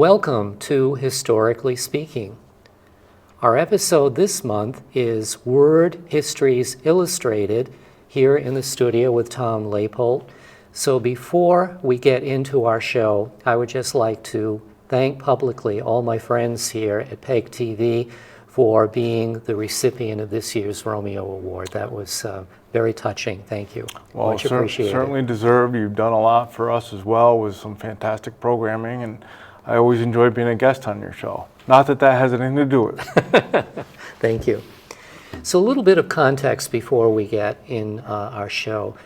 Welcome to Historically Speaking. Our episode this month is Word Histories Illustrated here in the studio with Tom Leypoldt. So before we get into our show, I would just like to thank publicly all my friends here at PEG TV for being the recipient of this year's Romeo Award. That was very touching. Thank you. Well, much appreciated. Certainly deserved. You've done a lot for us as well with some fantastic programming, and I always enjoy being a guest on your show. Not that that has anything to do with it. Thank you. So a little bit of context before we get in our show.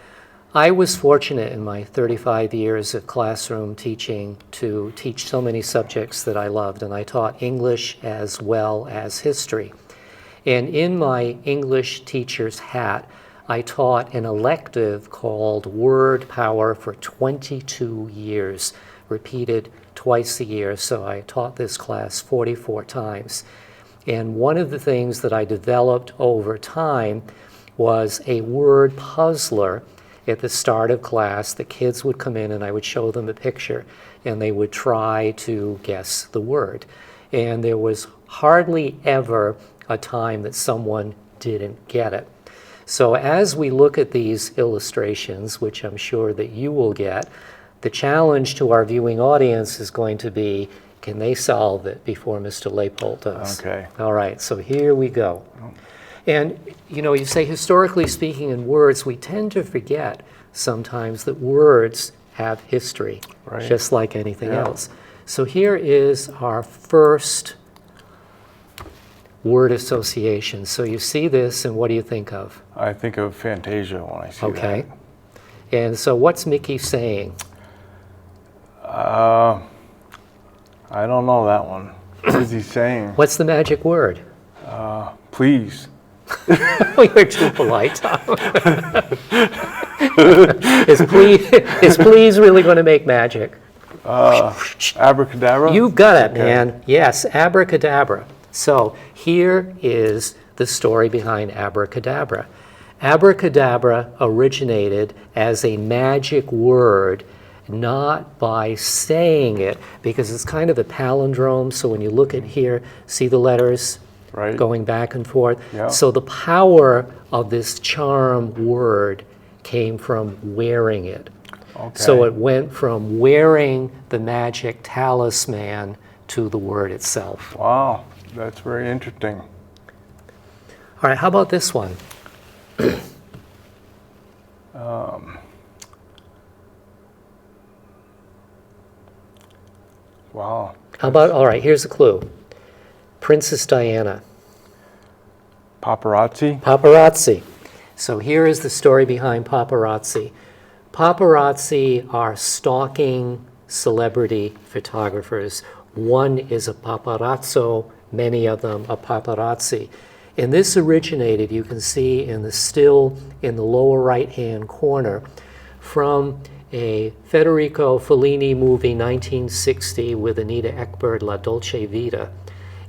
I was fortunate in my 35 years of classroom teaching to teach so many subjects that I loved, and I taught English as well as history. And in my English teacher's hat, I taught an elective called Word Power for 22 years, repeated twice a year. So I taught this class 44 times. And one of the things that I developed over time was a word puzzler. At the start of class, the kids would come in and I would show them a picture and they would try to guess the word. And there was hardly ever a time that someone didn't get it. So as we look at these illustrations, which I'm sure that you will get, the challenge to our viewing audience is going to be, can they solve it before Mr. Leypoldt does? Okay. All right, so here we go. And, you know, you say, historically speaking in words, we tend to forget sometimes that words have history, Right. just like anything else. So here is our first word association. So you see this, and what do you think of? I think of Fantasia when I see that. Okay. And so what's Mickey saying? I don't know that one. What is he saying? What's the magic word? Please. Oh, you're too polite, Tom. Is please really going to make magic? Abracadabra? You've got it, man. Yes, abracadabra. So here is the story behind abracadabra. Abracadabra originated as a magic word, not by saying it, because it's kind of a palindrome. So when you look at here, see the letters? Right. Going back and forth. Yeah. So the power of this charm word came from wearing it. Okay. So it went from wearing the magic talisman to the word itself. Wow, that's very interesting. All right, how about this one? Wow. How about, all right, here's a clue. Princess Diana. Paparazzi? Paparazzi. So here is the story behind paparazzi. Paparazzi are stalking celebrity photographers. One is a paparazzo, many of them are paparazzi. And this originated, you can see in the still in the lower right-hand corner, from a Federico Fellini movie, 1960, with Anita Ekberg, La Dolce Vita.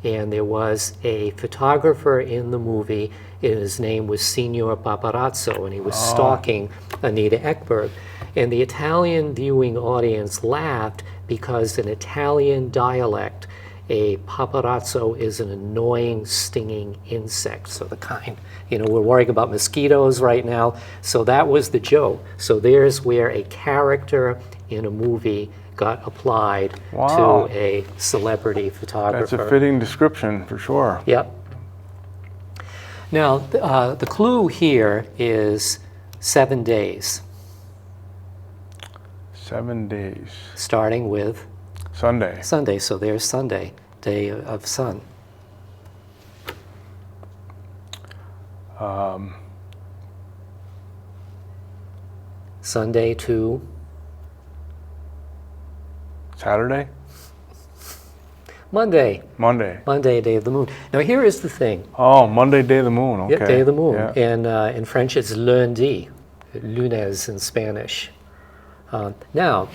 And there was a photographer in the movie, and his name was Signor Paparazzo, and he was stalking Anita Ekberg. And the Italian viewing audience laughed because in Italian dialect, a paparazzo is an annoying, stinging insect. So the kind, you know, we're worrying about mosquitoes right now. So that was the joke. So there's where a character in a movie got applied to a celebrity photographer. That's a fitting description for sure. Yep. Now, the clue here is 7 days. 7 days. Starting with Sunday. Sunday. So there's Sunday, day of sun. Sunday to Saturday? Monday. Monday. Monday, day of the moon. Now here is the thing. Oh, Monday, day of the moon. Okay. Yeah, day of the moon. Yeah. And in French it's lundi, lunes in Spanish. Now,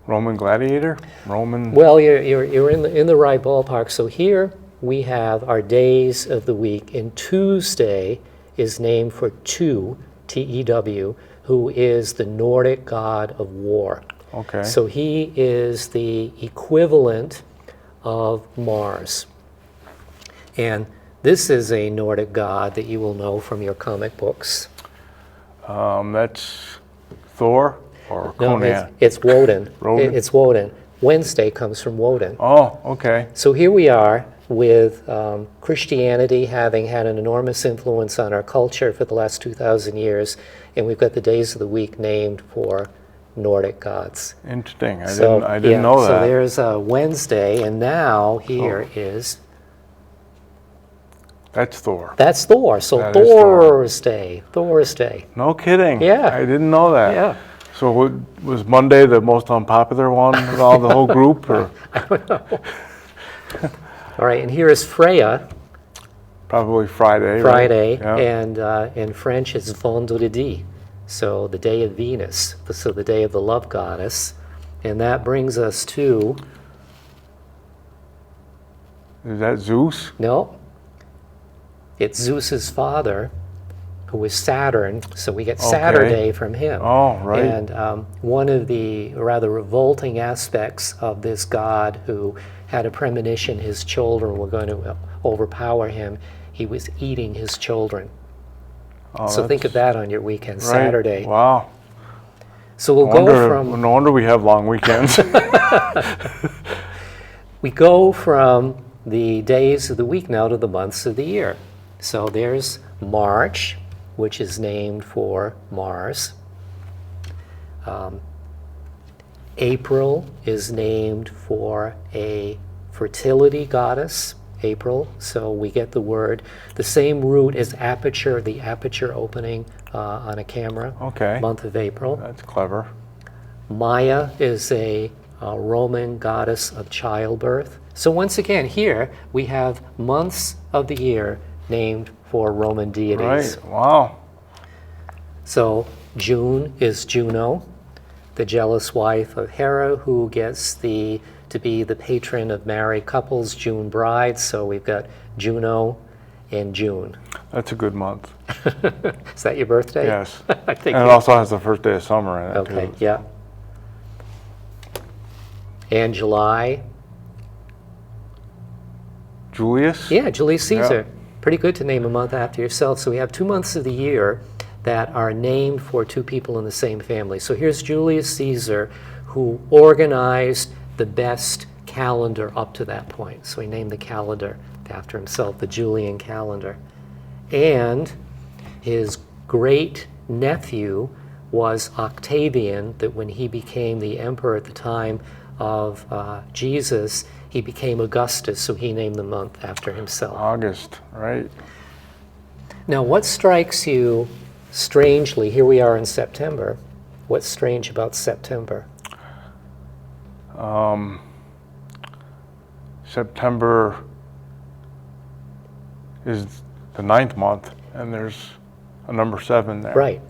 Roman gladiator? Roman. well, you're in the right ballpark. So here we have our days of the week, and Tuesday is named for two, T-E-W, who is the Nordic god of war. Okay. So he is the equivalent of Mars. And this is a Nordic god that you will know from your comic books. That's Thor or No, Conan? it's Woden. Woden? It's Woden. Wednesday comes from Woden. Oh, okay. So here we are with Christianity having had an enormous influence on our culture for the last 2,000 years, and we've got the days of the week named for Nordic gods. Interesting. I So, didn't know So that. there's Wednesday, and now here is, That's Thor. that's Thor. So That is Thor. Thursday. No kidding. Yeah. I didn't know that. Yeah. So was Monday the most unpopular one with all the whole group? Or All right, and here is Freya, probably Friday. Friday, Right? Yeah. and in French it's Vendredi, so the day of Venus, so the day of the love goddess. And that brings us to, Is that Zeus? no, it's Zeus's father, who is Saturn, so we get Saturday from him. Oh, right. And one of the rather revolting aspects of this god who had a premonition his children were going to overpower him, he was eating his children. Oh, So think of that on your weekend, right. Saturday. Wow. So we'll go from No wonder we have long weekends. the days of the week now to the months of the year. So there's March, which is named for Mars. April is named for a fertility goddess, April. So we get the word, the same root as aperture, the aperture opening on a camera, Okay. month of April. That's clever. Maya is a Roman goddess of childbirth. So once again, here we have months of the year named for Roman deities. Right. Wow. So June is Juno, the jealous wife of Hera, who gets to be the patron of married couples, June brides. So we've got Juno in June. That's a good month. Is that your birthday? Yes. I think And it also has the first day of summer in it, okay, too. yeah. And July, Julius? yeah, Julius Caesar. Pretty good to name a month after yourself. So we have 2 months of the year that are named for two people in the same family. So here's Julius Caesar, who organized the best calendar up to that point. So he named the calendar after himself, the Julian calendar. And his great nephew was Octavian, that when he became the emperor at the time of Jesus, he became Augustus, so he named the month after himself. August, right. Now, what strikes you strangely, here we are in September, what's strange about September? September is the 9th month, and there's a number 7 there. Right.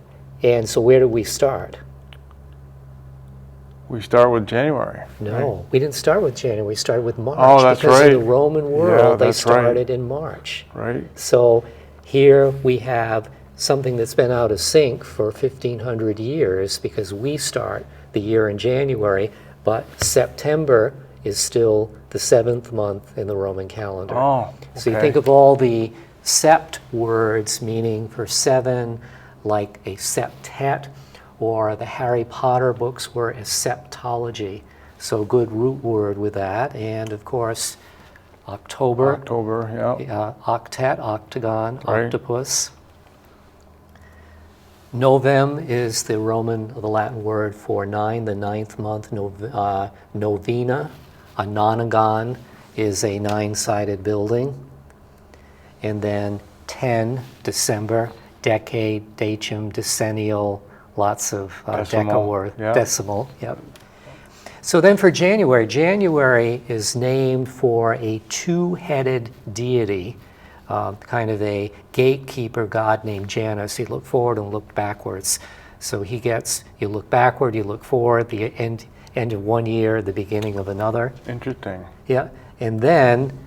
And so where do we start? We start with January. No, right? we didn't start with January, we started with March. Oh, that's because right. in the Roman Yeah, world, they that's right. started in March. Right. So here we have something that's been out of sync for 1,500 years because we start the year in January, but September is still the 7th month in the Roman calendar. Oh, So you okay. think of all the sept words meaning for 7, like a septet, or the Harry Potter books were a septology. So good root word with that. And of course, October, October, yeah. octet, octagon, Right. octopus. Novem is the Latin word for 9, the 9th month. Novena, a nonagon is a 9-sided building. And then 10, December, decade, decim, decennial, lots of Decimal, deca yeah. decimal, yep. So then for January, January is named for a 2-headed deity, kind of a gatekeeper god named Janus. He looked forward and looked backwards. So he gets, you look backward, you look forward, the end of one year, the beginning of another. Interesting. Yeah, and then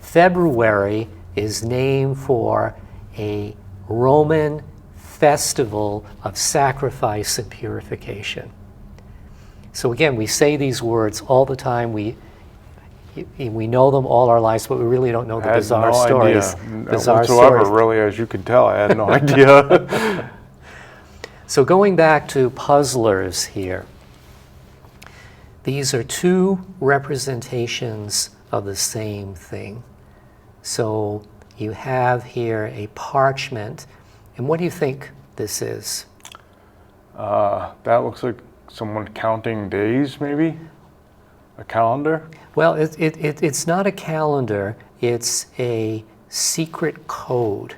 February is named for a Roman festival of sacrifice and purification. So again, we say these words all the time. We know them all our lives, but we really don't know the bizarre stories. Bizarre whatsoever, really, as you can tell. I had no idea. So going back to puzzlers here, these are two representations of the same thing. So you have here a parchment, and what do you think this is? That looks like someone counting days, maybe? A calendar? Well, it's not a calendar, it's a secret code,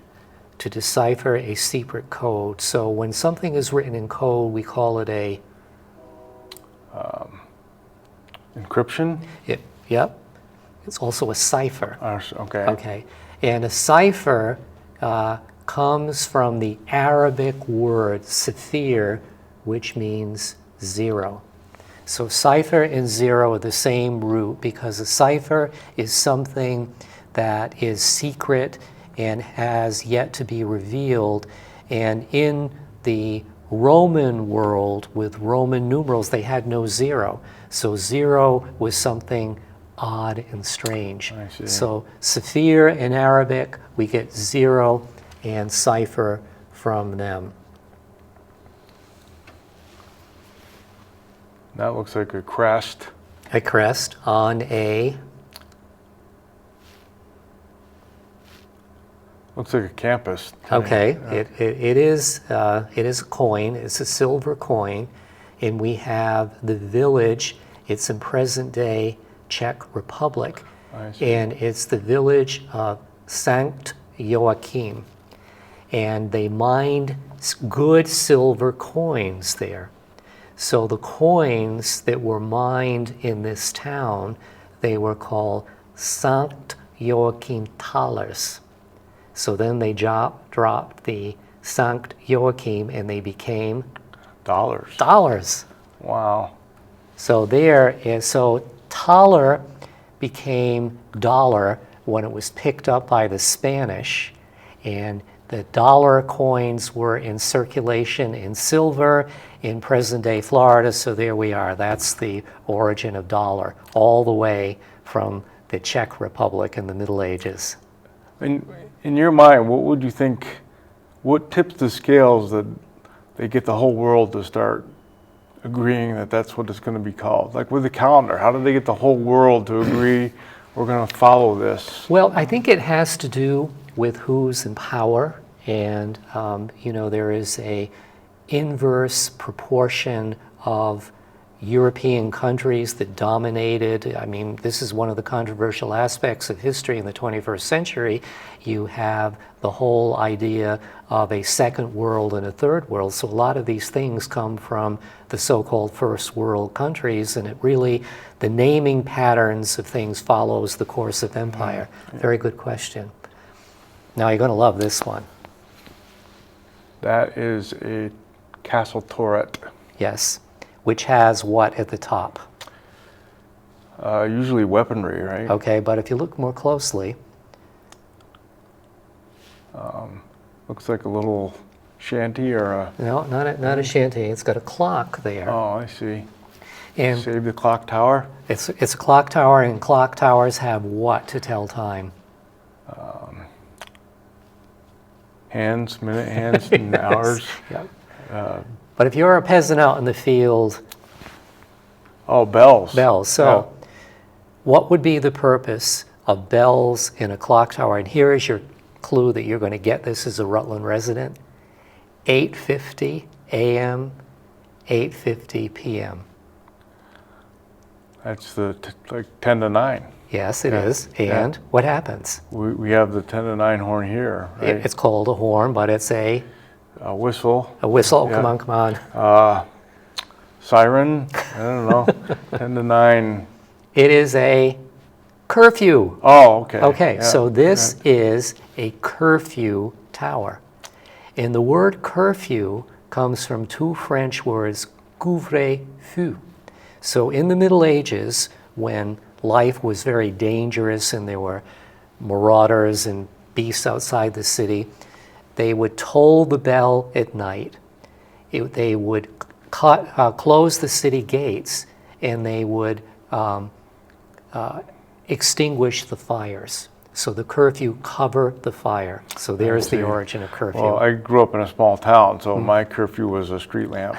to decipher a secret code. So when something is written in code, we call it a... encryption? Yep. It's also a cipher. Okay. Okay. And a cipher comes from the Arabic word sifir, which means zero. So cipher and zero are the same root, because a cipher is something that is secret and has yet to be revealed. And in the Roman world, with Roman numerals, they had no zero. So zero was something odd and strange. I see. So sifir in Arabic, we get zero and cipher from them. That looks like a crest. A crest on a... Looks like a campus. Okay, it is a coin. It's a silver coin, and we have the village. It's in present-day Czech Republic, I see. and it's the village of Sankt Joachim, and they mined good silver coins there. So the coins that were mined in this town, they were called Sankt Joachim thalers. So then they dropped the Sankt Joachim and they became Dollars. dollars. Wow. So so thaler became dollar when it was picked up by the Spanish, and the dollar coins were in circulation in silver in present-day Florida. So there we are. That's the origin of dollar, all the way from the Czech Republic in the Middle Ages. In your mind, what would you think, what tips the scales that they get the whole world to start agreeing that that's what it's going to be called? Like with the calendar, how did they get the whole world to agree we're going to follow this? Well, I think it has to do with who's in power, and there is a inverse proportion of European countries that dominated. I mean, this is one of the controversial aspects of history in the 21st century. You have the whole idea of a second world and a third world. So a lot of these things come from the so-called first world countries, and it really, the naming patterns of things follows the course of empire. Very good question. Now you're going to love this one. That is a castle turret. Yes. Which has what at the top? Usually weaponry, right? Okay, but if you look more closely, looks like a little shanty or a... No, not a shanty. It's got a clock there. Oh, I see. And Save the clock tower? it's a clock tower, and clock towers have what to tell time? Hands, minute hands, and Yes. hours. Yep. But if you're a peasant out in the field, Oh, bells. bells. So what would be the purpose of bells in a clock tower? And here is your clue that you're going to get this as a Rutland resident. 8:50 a.m., 8:50 p.m. That's like 10 to 9. Yes, it Yeah. is. Yeah. And what happens? We have the 10 to 9 horn here, right? It's called a horn, but it's a Whistle. whistle. Yeah. Come on. Siren. I don't know. 10 to 9. It is a curfew. Oh, okay. Okay, Yeah. so this is a curfew tower. And the word curfew comes from two French words, couvre-feu. So in the Middle Ages, when life was very dangerous and there were marauders and beasts outside the city, They would toll the bell at night. They would close the city gates, and they would extinguish the fires. So the curfew covered the fire. So there's the origin of curfew. Well, I grew up in a small town, so my curfew was a street lamp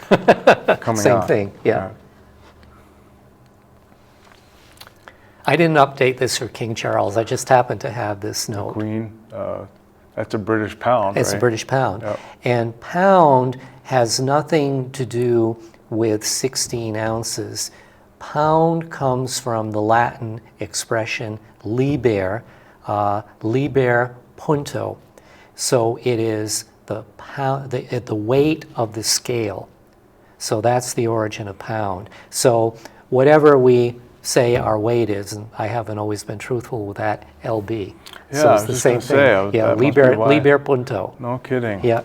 coming Same on. thing, yeah. I didn't update this for King Charles. I just happened to have this note. Queen, that's a British pound, It's right? a British pound. Yep. And pound has nothing to do with 16 ounces. Pound comes from the Latin expression liber, liber punto. So it is the pound, the weight of the scale. So that's the origin of pound. So whatever we say our weight is, and I haven't always been truthful with that, LB. Yeah, so I it's was the just same gonna thing. say, Yeah, that must be liber, why. liber punto. No kidding. Yeah.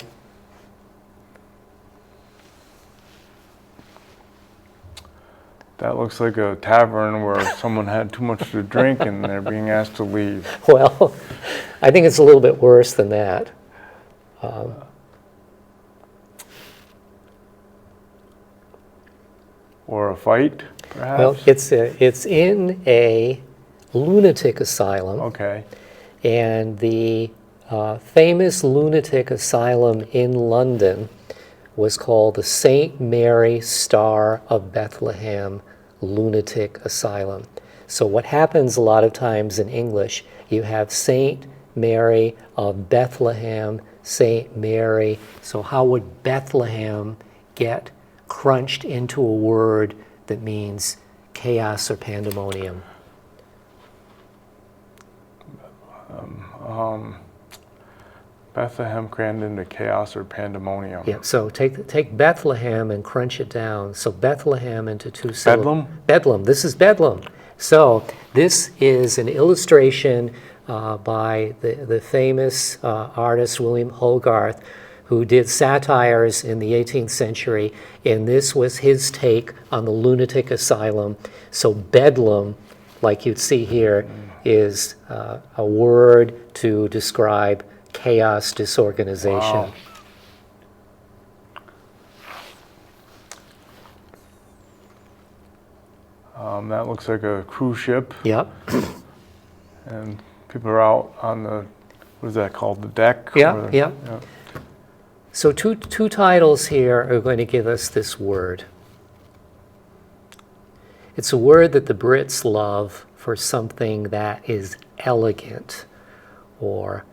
That looks like a tavern where someone had too much to drink and they're being asked to leave. Well, I think it's a little bit worse than that. Or a fight, perhaps? Well, it's in a lunatic asylum, Okay. and the famous lunatic asylum in London was called the St. Mary Star of Bethlehem Lunatic Asylum. So what happens a lot of times in English, you have St. Mary of Bethlehem, St. Mary. So how would Bethlehem get crunched into a word that means chaos or pandemonium? Bethlehem crammed into chaos or pandemonium. Yeah, so take Bethlehem and crunch it down. So Bethlehem into two syllables. Bedlam? Bedlam. This is Bedlam. So this is an illustration by the famous artist William Hogarth, who did satires in the 18th century, and this was his take on the lunatic asylum. So Bedlam, like you'd see here, is a word to describe chaos, disorganization. Wow. That looks like a cruise ship, Yep. and people are out on the, what is that called, the deck? Yeah, Or- yeah. So two titles here are going to give us this word. It's a word that the Brits love for something that is elegant, or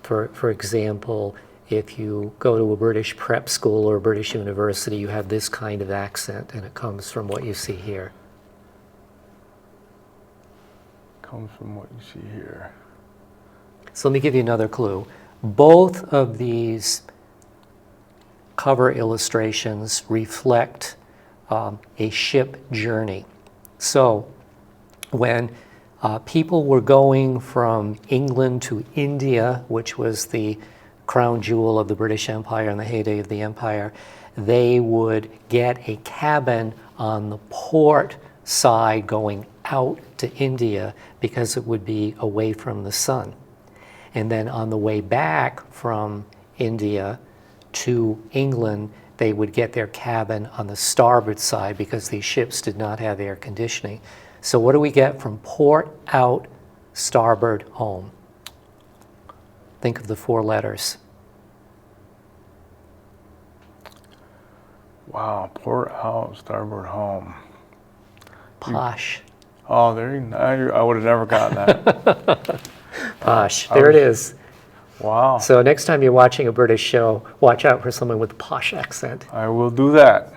for example, if you go to a British prep school or a British university, you have this kind of accent, and it comes from what you see here. Comes from what you see here. So let me give you another clue. Both of these cover illustrations reflect a ship journey. So when people were going from England to India, which was the crown jewel of the British Empire in the heyday of the empire, they would get a cabin on the port side going out to India because it would be away from the sun. And then on the way back from India to England, they would get their cabin on the starboard side because these ships did not have air conditioning. So what do we get from port out, starboard home? Think of the four letters. Wow, port out, starboard home. Posh. Oh, I would have never gotten that. Posh. There it is. Wow. So next time you're watching a British show, watch out for someone with a posh accent. I will do that.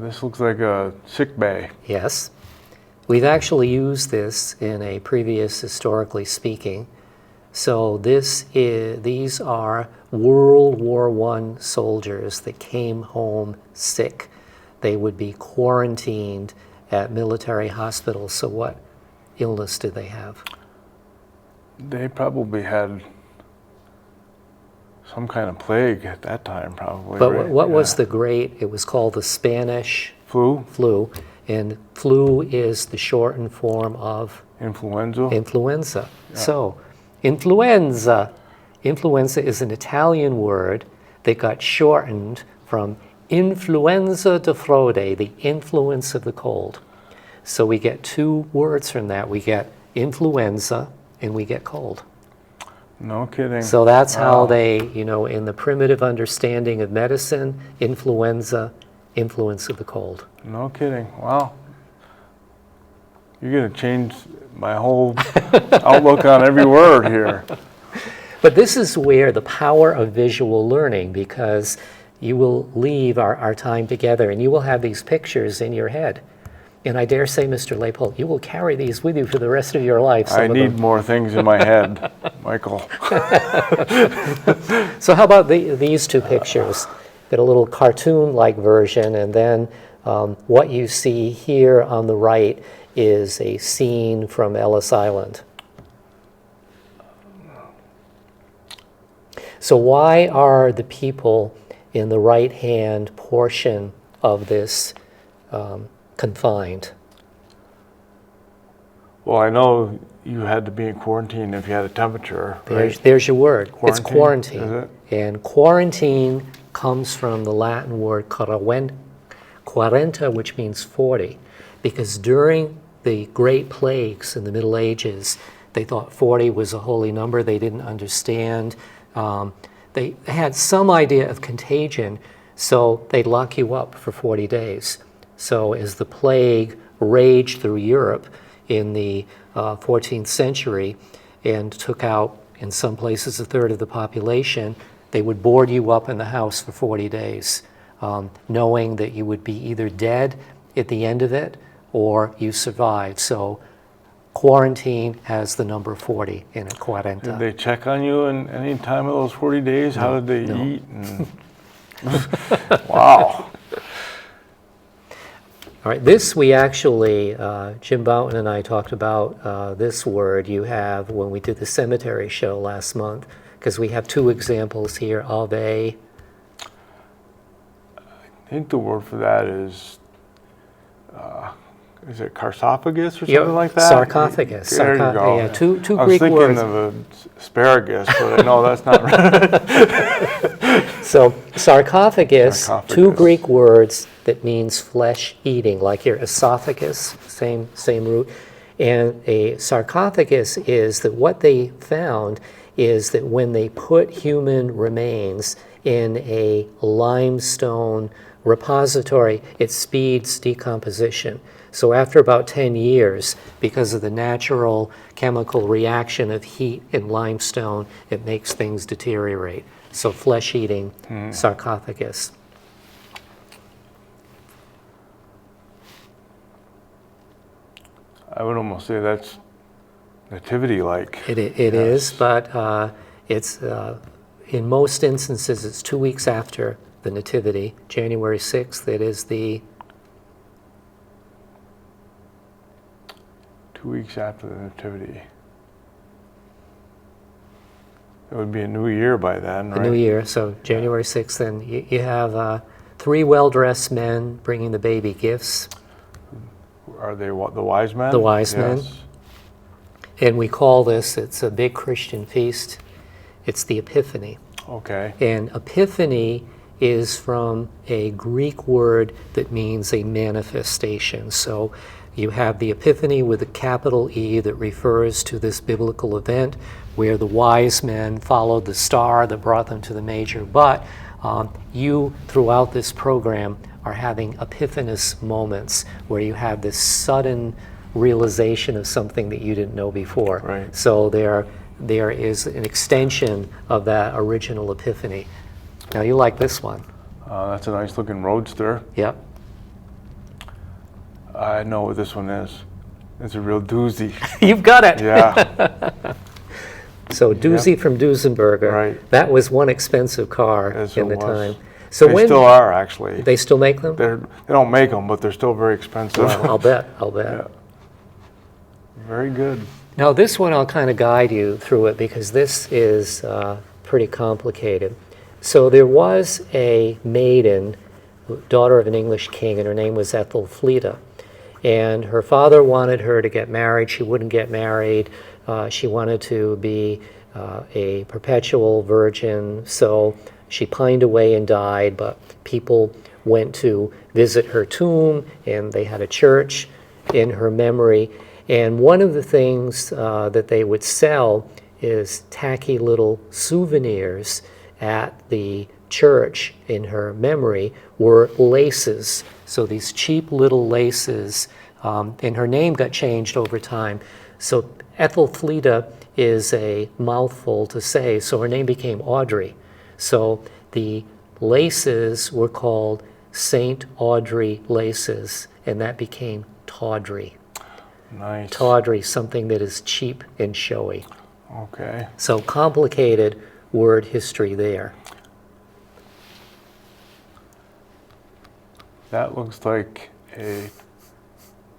This looks like a sick bay. Yes. We've actually used this in a previous Historically Speaking. So these are World War I soldiers that came home sick. They would be quarantined at military hospitals. So what illness did they have? They probably had some kind of plague at that time, probably. But right? what was Yeah. the great, it was called the Spanish flu? And flu is the shortened form of Influenza? influenza. Yeah. So Influenza. Influenza is an Italian word that got shortened from influenza de frode, the influence of the cold. So we get two words from that. We get influenza and we get cold. No kidding. So that's how Wow. they, in the primitive understanding of medicine, influenza, influence of the cold. No kidding. Wow. You're going to change my whole outlook on every word here. But this is where the power of visual learning, because you will leave our time together and you will have these pictures in your head. And I dare say, Mr. Leypoldt, you will carry these with you for the rest of your life. I need more things in my head, Michael. So how about these two pictures? Got a little cartoon-like version, and then what you see here on the right is a scene from Ellis Island. So why are the people in the right-hand portion of this confined? Well, I know you had to be in quarantine if you had a temperature, right? There's your word. It's Quarantine, quarantine. is it? And quarantine comes from the Latin word quarenta, which means 40. Because during the Great Plagues in the Middle Ages, they thought 40 was a holy number. They didn't understand. They had some idea of contagion, so they'd lock you up for 40 days. So as the plague raged through Europe in the 14th century and took out, in some places, a third of the population, they would board you up in the house for 40 days, knowing that you would be either dead at the end of it or you survived. So quarantine has the number 40 in it, quarenta. Did they check on you in any time of those 40 days? How did they eat? And wow. All right, this we actually, Jim Boughton and I talked about this word you have when we did the cemetery show last month, because we have two examples here of a... I think the word for that is it sarcophagus or something like that? Sarcophagus. There you go. Yeah, two I was Greek thinking words. of asparagus, but no, that's not right. So sarcophagus, two Sarcophagus. Greek words that means flesh eating, like your esophagus, same root. And a sarcophagus is that what they found is that when they put human remains in a limestone repository, it speeds decomposition. So after about 10 years, because of the natural chemical reaction of heat in limestone, it makes things deteriorate. So flesh-eating sarcophagus. I would almost say that's nativity-like. It is, but it's in most instances it's 2 weeks after the nativity, January 6th. It is the 2 weeks after the nativity. It would be a new year by then, right? New Year, so January 6th, and you have 3 well-dressed men bringing the baby gifts. Are they what, the wise men? The wise men. Yes. And we call this, it's a big Christian feast, it's the Epiphany. Okay. And Epiphany is from a Greek word that means a manifestation. So you have the Epiphany with a capital E that refers to this biblical event where the wise men followed the star that brought them to the manger. But you, throughout this program, are having epiphanous moments where you have this sudden realization of something that you didn't know before. Right. So there is an extension of that original epiphany. Now you like this one. That's a nice looking roadster. Yep. I know what this one is. It's a real doozy. You've got it. Yeah. So doozy from Duesenberger. Right. That was one expensive car Yes, in it the was. time. So They when still are, actually. they still make them? They don't make them, but they're still very expensive. Well, I'll bet. Yeah. Very good. Now this one I'll kind of guide you through it because this is pretty complicated. So there was a maiden, daughter of an English king, and her name was Ethelfleda. And her father wanted her to get married. She wouldn't get married. She wanted to be a perpetual virgin. So she pined away and died, but people went to visit her tomb, and they had a church in her memory. And one of the things that they would sell is tacky little souvenirs at the church in her memory were laces. So these cheap little laces, and her name got changed over time. So Ethelfleda is a mouthful to say, so her name became Audrey. So the laces were called St. Audrey laces, and that became tawdry. Nice. Tawdry, something that is cheap and showy. Okay. So complicated word history there. That looks like a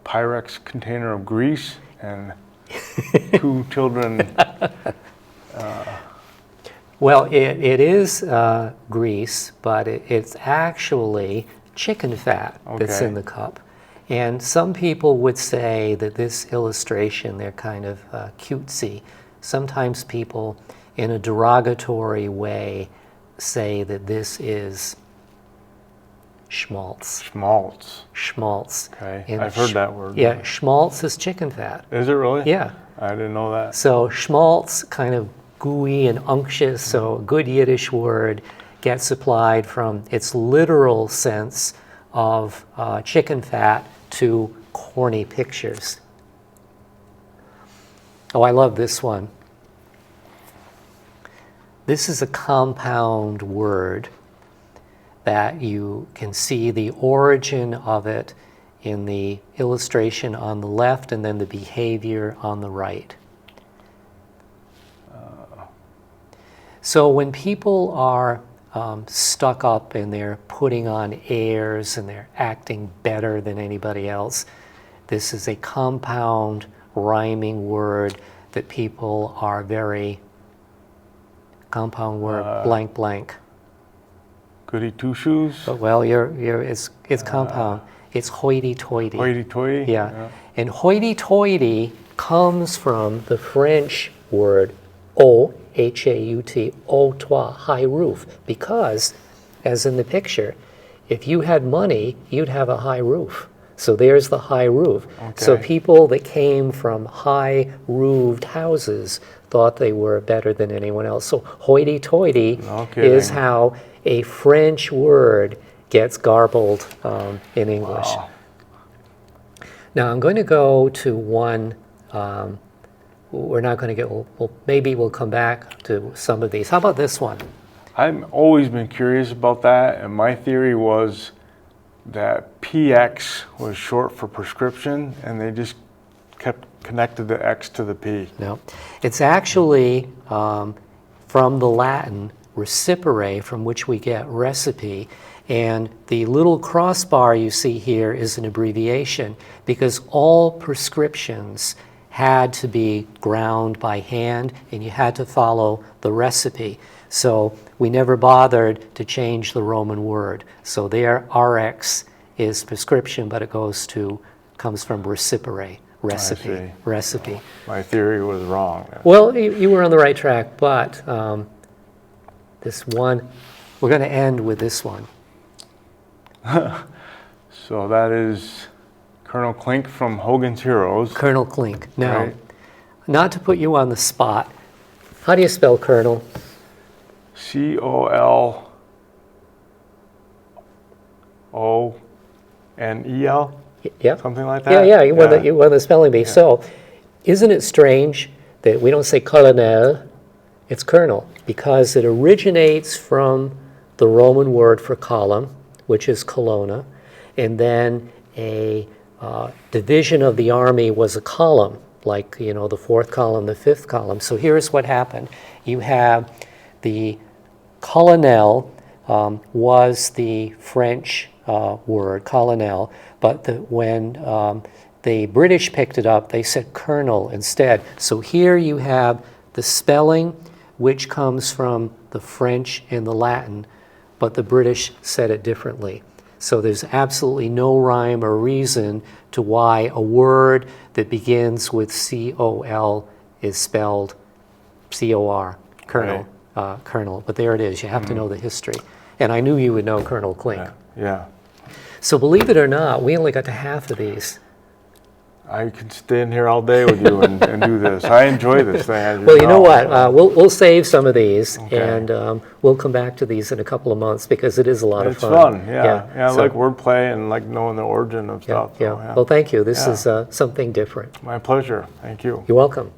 Pyrex container of grease and two children. Well, it is grease, but it's actually chicken fat that's in the cup. And some people would say that this illustration, they're kind of cutesy. Sometimes people, in a derogatory way, say that this is schmaltz. Schmaltz. Schmaltz. Okay, And I've heard that word. Yeah, schmaltz is chicken fat. Is it really? Yeah. I didn't know that. So schmaltz, kind of gooey and unctuous, so a good Yiddish word, gets applied from its literal sense of chicken fat to corny pictures. Oh, I love this one. This is a compound word that you can see the origin of it in the illustration on the left and then the behavior on the right. So when people are stuck up and they're putting on airs and they're acting better than anybody else, this is a compound rhyming word that people are very, compound word, blank blank. Goody two shoes. But well, it's compound. It's hoity-toity. Hoity-toity. Yeah. And hoity-toity comes from the French word haut, H-A-U-T, haut toit, high roof, because, as in the picture, if you had money, you'd have a high roof. So there's the high roof. Okay. So people that came from high-roofed houses thought they were better than anyone else. So hoity-toity is how a French word gets garbled in English. Wow. Now I'm going to go to one, we're not going to get, maybe we'll come back to some of these. How about this one? I've always been curious about that, and my theory was that PX was short for prescription, and they just kept connected the X to the P. No, it's actually from the Latin recipere, from which we get recipe, and the little crossbar you see here is an abbreviation because all prescriptions had to be ground by hand and you had to follow the recipe. So we never bothered to change the Roman word. So there, RX is prescription, but it comes from recipere, recipe. My theory was wrong. Well, you were on the right track, but this one, we're going to end with this one. So that is Colonel Klink from Hogan's Heroes. Colonel Klink. Now, Right. not to put you on the spot, how do you spell Colonel? Colonel? Yep. Something like that? Yeah, you won the spelling bee. So, isn't it strange that we don't say colonel, it's colonel, because it originates from the Roman word for column, which is colonna, and then a division of the army was a column, like, the fourth column, the fifth column. So here's what happened. You have the colonel was the French word, colonel, but when the British picked it up, they said colonel instead. So here you have the spelling, which comes from the French and the Latin, but the British said it differently. So there's absolutely no rhyme or reason to why a word that begins with C-O-L is spelled C-O-R, Colonel. Colonel. But there it is. You have to know the history. And I knew you would know Colonel Klink. Yeah. So believe it or not, we only got to half of these. I could stay in here all day with you and do this. I enjoy this thing. As Well, you know what? We'll save some of these, Okay. and we'll come back to these in a couple of months because it is a lot of It's fun. fun, yeah. I so- like wordplay and like knowing the origin of yeah, stuff. So, yeah. Well, thank you. This is something different. My pleasure. Thank you. You're welcome.